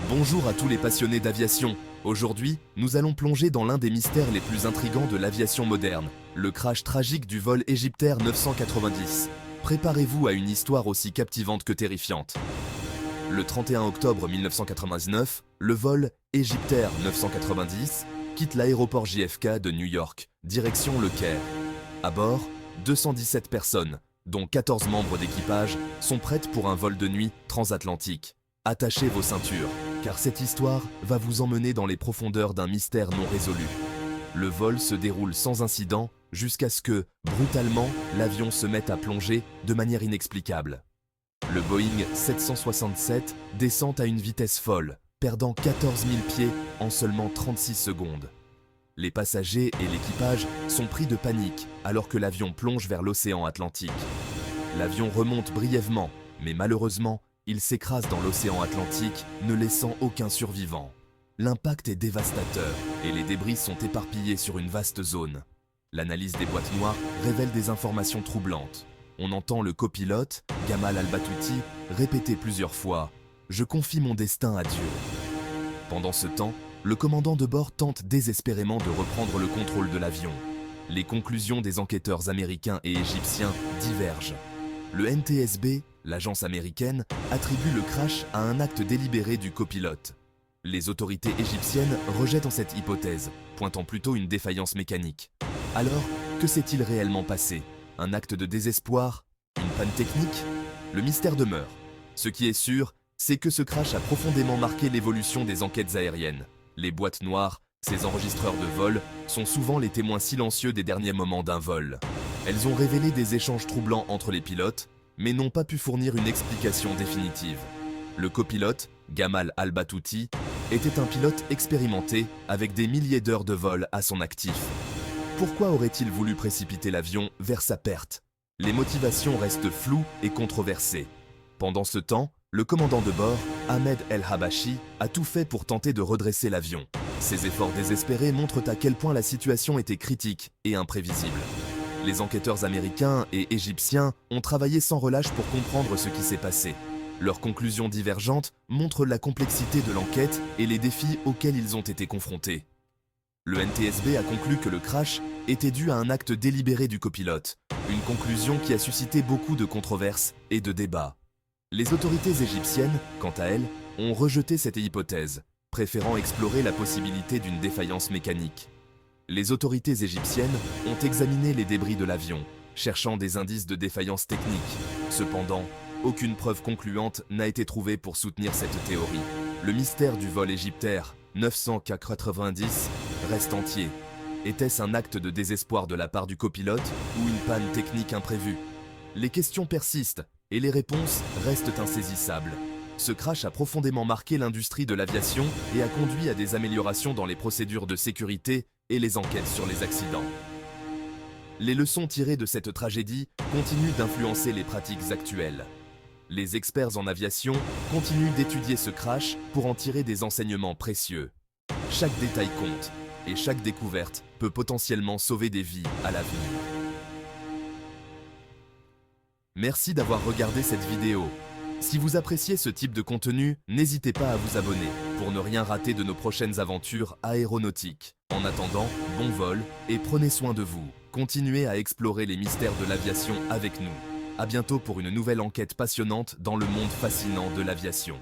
Bonjour à tous les passionnés d'aviation. Aujourd'hui, nous allons plonger dans l'un des mystères les plus intrigants de l'aviation moderne, le crash tragique du vol Egyptair 990. Préparez-vous à une histoire aussi captivante que terrifiante. Le 31 octobre 1999, le vol Egyptair 990 quitte l'aéroport JFK de New York, direction Le Caire. À bord, 217 personnes, dont 14 membres d'équipage, sont prêtes pour un vol de nuit transatlantique. Attachez vos ceintures, car cette histoire va vous emmener dans les profondeurs d'un mystère non résolu. Le vol se déroule sans incident jusqu'à ce que, brutalement, l'avion se mette à plonger de manière inexplicable. Le Boeing 767 descend à une vitesse folle, perdant 14 000 pieds en seulement 36 secondes. Les passagers et l'équipage sont pris de panique alors que l'avion plonge vers l'océan Atlantique. L'avion remonte brièvement, mais malheureusement, il s'écrase dans l'océan Atlantique, ne laissant aucun survivant. L'impact est dévastateur et les débris sont éparpillés sur une vaste zone. L'analyse des boîtes noires révèle des informations troublantes. On entend le copilote, Gamal Al-Batouti, répéter plusieurs fois « Je confie mon destin à Dieu ». Pendant ce temps, le commandant de bord tente désespérément de reprendre le contrôle de l'avion. Les conclusions des enquêteurs américains et égyptiens divergent. Le NTSB, l'agence américaine, attribue le crash à un acte délibéré du copilote. Les autorités égyptiennes rejettent cette hypothèse, pointant plutôt une défaillance mécanique. Alors, que s'est-il réellement passé? Un acte de désespoir? Une panne technique? Le mystère demeure. Ce qui est sûr, c'est que ce crash a profondément marqué l'évolution des enquêtes aériennes. Les boîtes noires, ces enregistreurs de vol, sont souvent les témoins silencieux des derniers moments d'un vol. Elles ont révélé des échanges troublants entre les pilotes, mais n'ont pas pu fournir une explication définitive. Le copilote, Gamal Al-Batouti, était un pilote expérimenté avec des milliers d'heures de vol à son actif. Pourquoi aurait-il voulu précipiter l'avion vers sa perte? Les motivations restent floues et controversées. Pendant ce temps, le commandant de bord, Ahmed El-Habashi, a tout fait pour tenter de redresser l'avion. Ses efforts désespérés montrent à quel point la situation était critique et imprévisible. Les enquêteurs américains et égyptiens ont travaillé sans relâche pour comprendre ce qui s'est passé. Leurs conclusions divergentes montrent la complexité de l'enquête et les défis auxquels ils ont été confrontés. Le NTSB a conclu que le crash était dû à un acte délibéré du copilote, une conclusion qui a suscité beaucoup de controverses et de débats. Les autorités égyptiennes, quant à elles, ont rejeté cette hypothèse, préférant explorer la possibilité d'une défaillance mécanique. Les autorités égyptiennes ont examiné les débris de l'avion, cherchant des indices de défaillance technique. Cependant, aucune preuve concluante n'a été trouvée pour soutenir cette théorie. Le mystère du vol Egyptair 990 reste entier. Était-ce un acte de désespoir de la part du copilote ou une panne technique imprévue? Les questions persistent et les réponses restent insaisissables. Ce crash a profondément marqué l'industrie de l'aviation et a conduit à des améliorations dans les procédures de sécurité et les enquêtes sur les accidents. Les leçons tirées de cette tragédie continuent d'influencer les pratiques actuelles. Les experts en aviation continuent d'étudier ce crash pour en tirer des enseignements précieux. Chaque détail compte et chaque découverte peut potentiellement sauver des vies à l'avenir. Merci d'avoir regardé cette vidéo. Si vous appréciez ce type de contenu, n'hésitez pas à vous abonner pour ne rien rater de nos prochaines aventures aéronautiques. En attendant, bon vol et prenez soin de vous. Continuez à explorer les mystères de l'aviation avec nous. À bientôt pour une nouvelle enquête passionnante dans le monde fascinant de l'aviation.